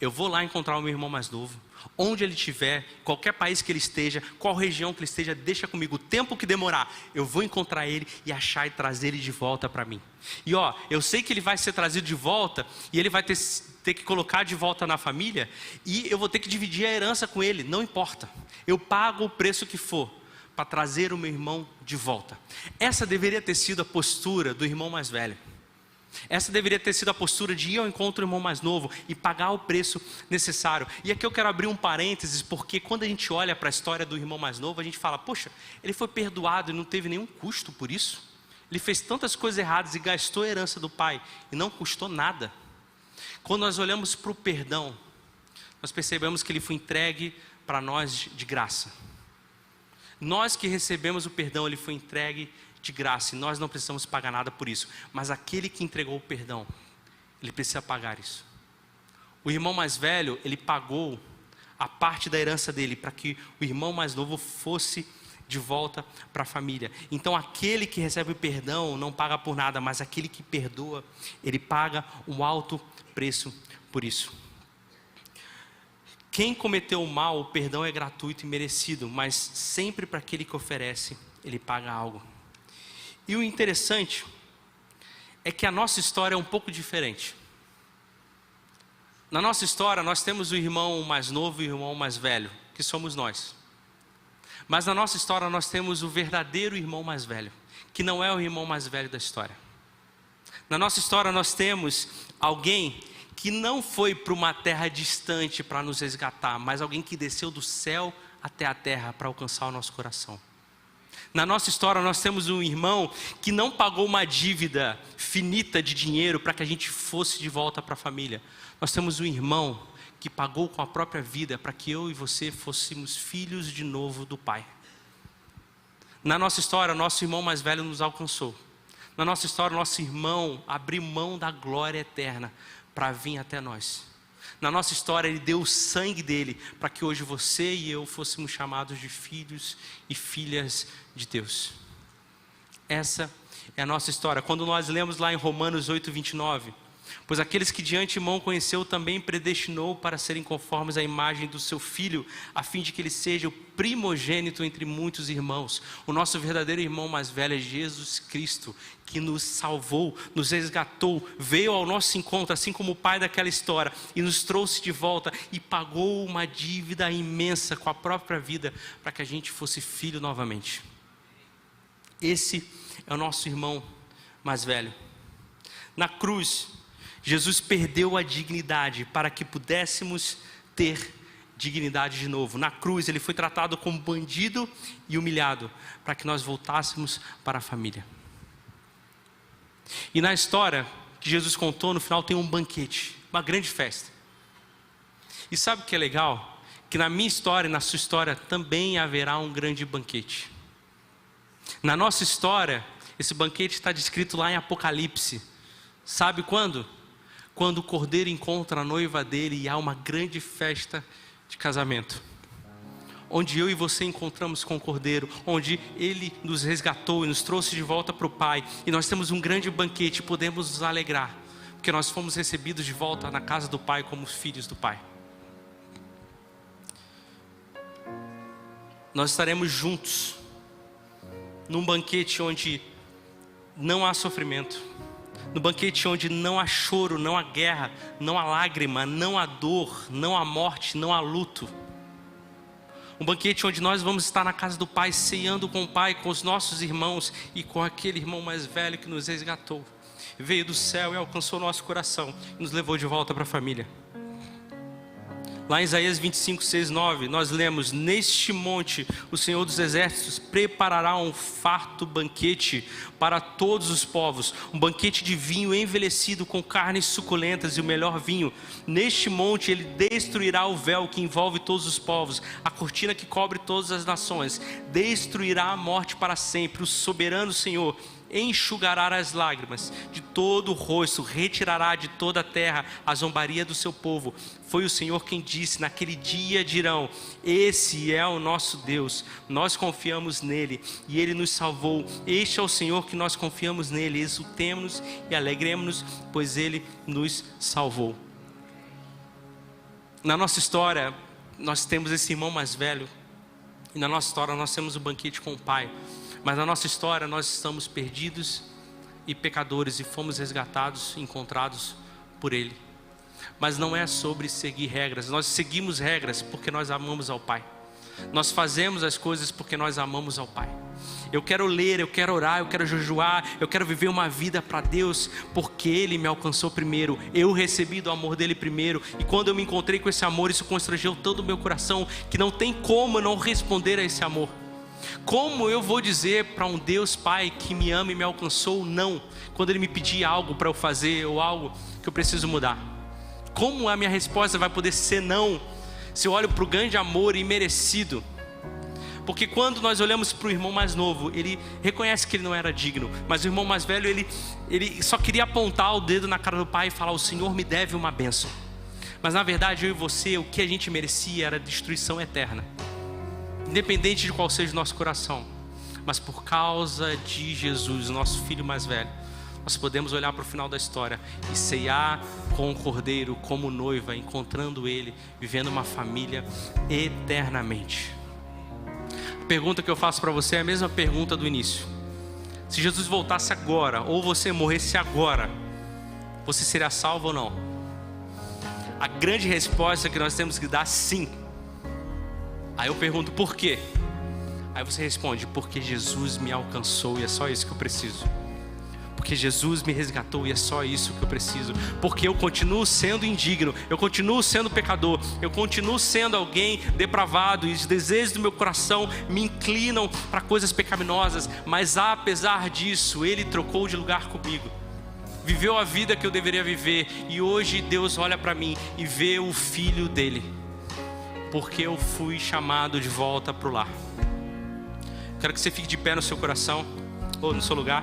Eu vou lá encontrar o meu irmão mais novo. Onde ele estiver, qualquer país que ele esteja, qual região que ele esteja, deixa comigo. O tempo que demorar, eu vou encontrar ele e achar e trazer ele de volta para mim. E ó, eu sei que ele vai ser trazido de volta e ele vai ter que colocar de volta na família. E eu vou ter que dividir a herança com ele, não importa. Eu pago o preço que for para trazer o meu irmão de volta. Essa deveria ter sido a postura do irmão mais velho. Essa deveria ter sido a postura de ir ao encontro do irmão mais novo e pagar o preço necessário. E aqui eu quero abrir um parênteses, porque quando a gente olha para a história do irmão mais novo, a gente fala: poxa, ele foi perdoado e não teve nenhum custo por isso. Ele fez tantas coisas erradas e gastou a herança do pai e não custou nada. Quando nós olhamos para o perdão, nós percebemos que ele foi entregue para nós de graça. Nós que recebemos o perdão, ele foi entregue de graça, e nós não precisamos pagar nada por isso. Mas aquele que entregou o perdão, ele precisa pagar isso. O irmão mais velho, ele pagou a parte da herança dele, para que o irmão mais novo fosse de volta para a família. Então aquele que recebe o perdão não paga por nada, mas aquele que perdoa, ele paga um alto preço por isso. Quem cometeu o mal, o perdão é gratuito e merecido, mas sempre para aquele que oferece, ele paga algo. E o interessante é que a nossa história é um pouco diferente. Na nossa história, nós temos o irmão mais novo e o irmão mais velho, que somos nós. Mas na nossa história, nós temos o verdadeiro irmão mais velho, que não é o irmão mais velho da história. Na nossa história, nós temos alguém que não foi para uma terra distante para nos resgatar, mas alguém que desceu do céu até a terra para alcançar o nosso coração. Na nossa história, nós temos um irmão que não pagou uma dívida finita de dinheiro para que a gente fosse de volta para a família. Nós temos um irmão que pagou com a própria vida para que eu e você fôssemos filhos de novo do Pai. Na nossa história, nosso irmão mais velho nos alcançou. Na nossa história, nosso irmão abriu mão da glória eterna para vir até nós. Na nossa história, ele deu o sangue dele para que hoje você e eu fôssemos chamados de filhos e filhas de Deus. Essa é a nossa história. Quando nós lemos lá em Romanos 8:29, pois aqueles que de antemão conheceu também predestinou para serem conformes à imagem do seu Filho, a fim de que ele seja o primogênito entre muitos irmãos. O nosso verdadeiro irmão mais velho é Jesus Cristo, que nos salvou, nos resgatou, veio ao nosso encontro, assim como o pai daquela história, e nos trouxe de volta e pagou uma dívida imensa com a própria vida, para que a gente fosse filho novamente. Esse é o nosso irmão mais velho. Na cruz, Jesus perdeu a dignidade para que pudéssemos ter dignidade de novo. Na cruz ele foi tratado como bandido e humilhado para que nós voltássemos para a família. E na história que Jesus contou, no final tem um banquete, uma grande festa. E sabe o que é legal? Que na minha história e na sua história também haverá um grande banquete. Na nossa história Esse banquete está descrito lá em Apocalipse. Sabe quando? Quando o Cordeiro encontra a noiva dele e há uma grande festa de casamento. Onde eu e você encontramos com o Cordeiro, onde Ele nos resgatou e nos trouxe de volta para o Pai. E nós temos um grande banquete e podemos nos alegrar, porque nós fomos recebidos de volta na casa do Pai como filhos do Pai. Nós estaremos juntos num banquete onde não há sofrimento, no banquete onde não há choro, não há guerra, não há lágrima, não há dor, não há morte, não há luto. Um banquete onde nós vamos estar na casa do Pai, ceando com o Pai, com os nossos irmãos e com aquele irmão mais velho que nos resgatou. Veio do céu e alcançou nosso coração e nos levou de volta para a família. Lá em Isaías 25, 6, 9, nós lemos: neste monte o Senhor dos Exércitos preparará um farto banquete para todos os povos, um banquete de vinho envelhecido com carnes suculentas e o melhor vinho. Neste monte ele destruirá o véu que envolve todos os povos, a cortina que cobre todas as nações, destruirá a morte para sempre. O soberano Senhor enxugará as lágrimas de todo o rosto, retirará de toda a terra a zombaria do seu povo. Foi o Senhor quem disse: naquele dia dirão: esse é o nosso Deus, nós confiamos nele e ele nos salvou. Este é o Senhor que nós confiamos nele, exultemo-nos e alegremos-nos, pois ele nos salvou. Na nossa história nós temos esse irmão mais velho, e na nossa história nós temos o banquete com o Pai. Mas na nossa história nós estamos perdidos e pecadores e fomos resgatados, encontrados por Ele. Mas não é sobre seguir regras. Nós seguimos regras porque nós amamos ao Pai. Nós fazemos as coisas porque nós amamos ao Pai. Eu quero ler, eu quero orar, eu quero jejuar, eu quero viver uma vida para Deus porque Ele me alcançou primeiro. Eu recebi do amor dEle primeiro. E quando eu me encontrei com esse amor, isso constrangeu todo o meu coração, que não tem como eu não responder a esse amor. Como eu vou dizer para um Deus Pai que me ama e me alcançou não, quando Ele me pedir algo para eu fazer ou algo que eu preciso mudar? Como a minha resposta vai poder ser não, se eu olho para o grande amor imerecido? Porque quando nós olhamos para o irmão mais novo, ele reconhece que ele não era digno, mas o irmão mais velho, ele só queria apontar o dedo na cara do pai e falar: o Senhor me deve uma bênção. Mas na verdade eu e você, o que a gente merecia era destruição eterna, independente de qual seja o nosso coração. Mas por causa de Jesus, nosso filho mais velho, nós podemos olhar para o final da história e ceiar com o Cordeiro como noiva, encontrando Ele, vivendo uma família eternamente. A pergunta que eu faço para você é a mesma pergunta do início: se Jesus voltasse agora, ou você morresse agora, você seria salvo ou não? A grande resposta que nós temos que dar: sim. Aí eu pergunto: por quê? Aí você responde: porque Jesus me alcançou e é só isso que eu preciso. Porque Jesus me resgatou e é só isso que eu preciso. Porque eu continuo sendo indigno, eu continuo sendo pecador, eu continuo sendo alguém depravado e os desejos do meu coração me inclinam para coisas pecaminosas. Mas apesar disso, Ele trocou de lugar comigo, viveu a vida que eu deveria viver, e hoje Deus olha para mim e vê o Filho dele, porque eu fui chamado de volta para o lar. Quero que você fique de pé no seu coração, ou no seu lugar.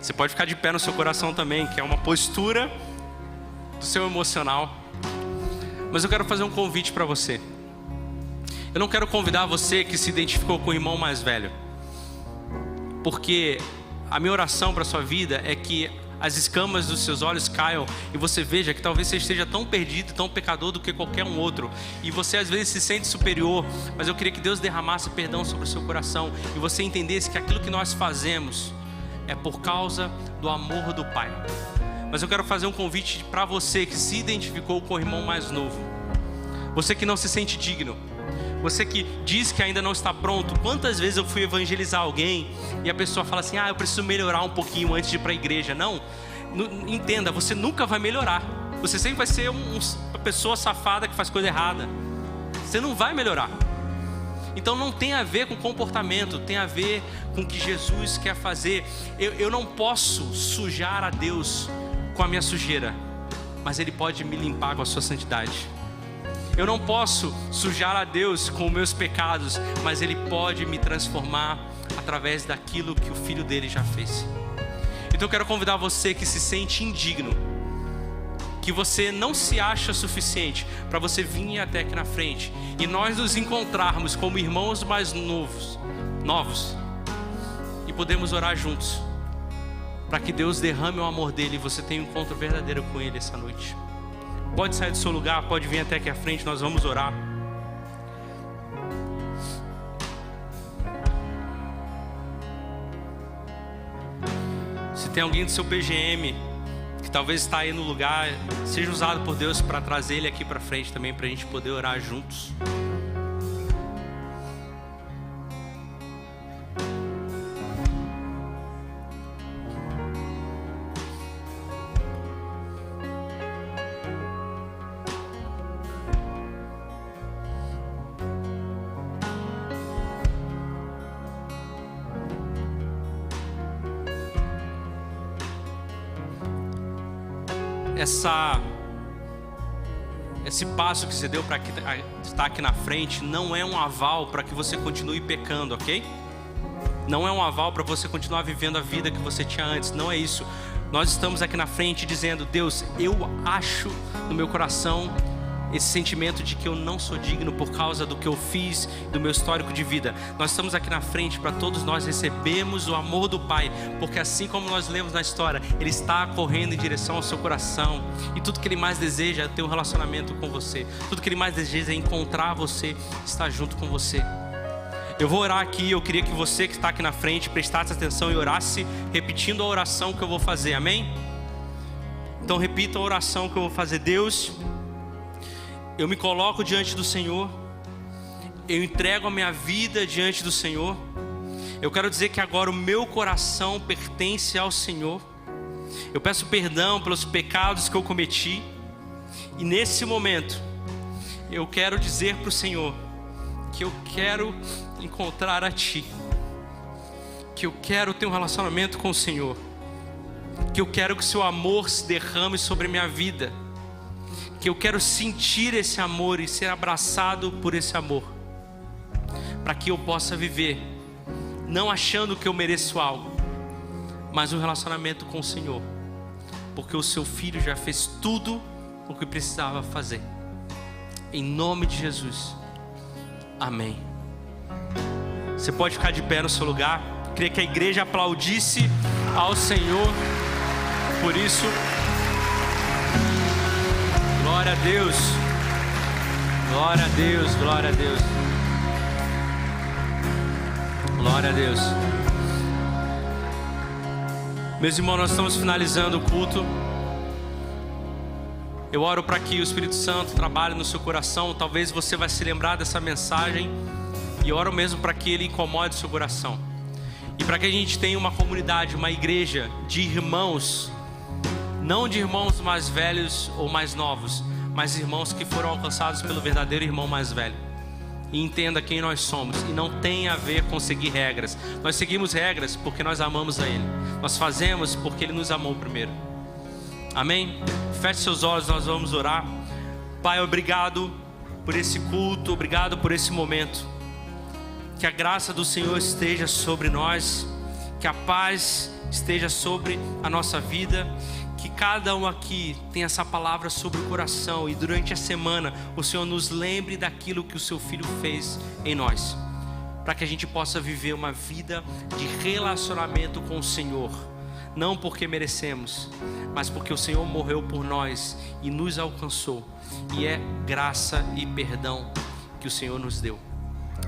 Você pode ficar de pé no seu coração também, que é uma postura do seu emocional. Mas eu quero fazer um convite para você. Eu não quero convidar você que se identificou com o irmão mais velho, porque a minha oração para a sua vida é que as escamas dos seus olhos caiam e você veja que talvez você esteja tão perdido, tão pecador do que qualquer um outro, e você às vezes se sente superior, mas eu queria que Deus derramasse perdão sobre o seu coração e você entendesse que aquilo que nós fazemos é por causa do amor do Pai. Mas eu quero fazer um convite para você que se identificou com o irmão mais novo, você que não se sente digno, você que diz que ainda não está pronto. Quantas vezes eu fui evangelizar alguém e a pessoa fala assim: eu preciso melhorar um pouquinho antes de ir para a igreja. Não, entenda, você nunca vai melhorar. Você sempre vai ser uma pessoa safada que faz coisa errada. Você não vai melhorar. Então não tem a ver com comportamento, tem a ver com o que Jesus quer fazer. Eu não posso sujar a Deus com a minha sujeira, mas Ele pode me limpar com a sua santidade. Eu não posso sujar a Deus com meus pecados, mas Ele pode me transformar através daquilo que o Filho dele já fez. Então eu quero convidar você que se sente indigno, que você não se acha suficiente, para você vir até aqui na frente e nós nos encontrarmos como irmãos mais novos e podemos orar juntos, para que Deus derrame o amor dele e você tenha um encontro verdadeiro com Ele essa noite. Pode sair do seu lugar, pode vir até aqui à frente, nós vamos orar. Se tem alguém do seu PGM que talvez está aí no lugar, seja usado por Deus para trazer ele aqui para frente também, para a gente poder orar juntos. Esse passo que você deu para estar aqui na frente não é um aval para que você continue pecando, ok? Não é um aval para você continuar vivendo a vida que você tinha antes, não é isso. Nós estamos aqui na frente dizendo: Deus, eu acho no meu coração esse sentimento de que eu não sou digno por causa do que eu fiz, do meu histórico de vida. Nós estamos aqui na frente para todos nós recebermos o amor do Pai, porque assim como nós lemos na história, Ele está correndo em direção ao seu coração, e tudo que Ele mais deseja é ter um relacionamento com você. Tudo que Ele mais deseja é encontrar você, estar junto com você. Eu vou orar aqui, eu queria que você que está aqui na frente prestasse atenção e orasse repetindo a oração que eu vou fazer, amém? Então repita a oração que eu vou fazer. Deus, eu me coloco diante do Senhor, eu entrego a minha vida diante do Senhor. Eu quero dizer que agora o meu coração pertence ao Senhor. Eu peço perdão pelos pecados que eu cometi, e nesse momento eu quero dizer para o Senhor que eu quero encontrar a Ti, que eu quero ter um relacionamento com o Senhor, que eu quero que o Seu amor se derrame sobre a minha vida, que eu quero sentir esse amor e ser abraçado por esse amor, para que eu possa viver não achando que eu mereço algo, mas um relacionamento com o Senhor, porque o Seu Filho já fez tudo o que precisava fazer. Em nome de Jesus, amém. Você pode ficar de pé no seu lugar. Queria que a igreja aplaudisse ao Senhor por isso. Glória a Deus, glória a Deus, glória a Deus, glória a Deus. Meus irmãos, nós estamos finalizando o culto. Eu oro para que o Espírito Santo trabalhe no seu coração. Talvez você vai se lembrar dessa mensagem, e oro mesmo para que Ele incomode o seu coração, e para que a gente tenha uma comunidade, uma igreja de irmãos, não de irmãos mais velhos ou mais novos, mas irmãos que foram alcançados pelo verdadeiro irmão mais velho. E entenda quem nós somos, e não tem a ver com seguir regras. Nós seguimos regras porque nós amamos a Ele. Nós fazemos porque Ele nos amou primeiro. Amém? Feche seus olhos, nós vamos orar. Pai, obrigado por esse culto, obrigado por esse momento. Que a graça do Senhor esteja sobre nós, que a paz esteja sobre a nossa vida, que cada um aqui tenha essa palavra sobre o coração, e durante a semana o Senhor nos lembre daquilo que o Seu Filho fez em nós, para que a gente possa viver uma vida de relacionamento com o Senhor, não porque merecemos, mas porque o Senhor morreu por nós e nos alcançou, e é graça e perdão que o Senhor nos deu.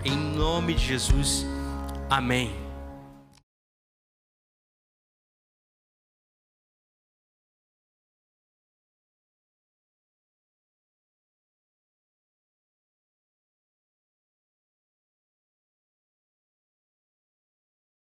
Em nome de Jesus, amém.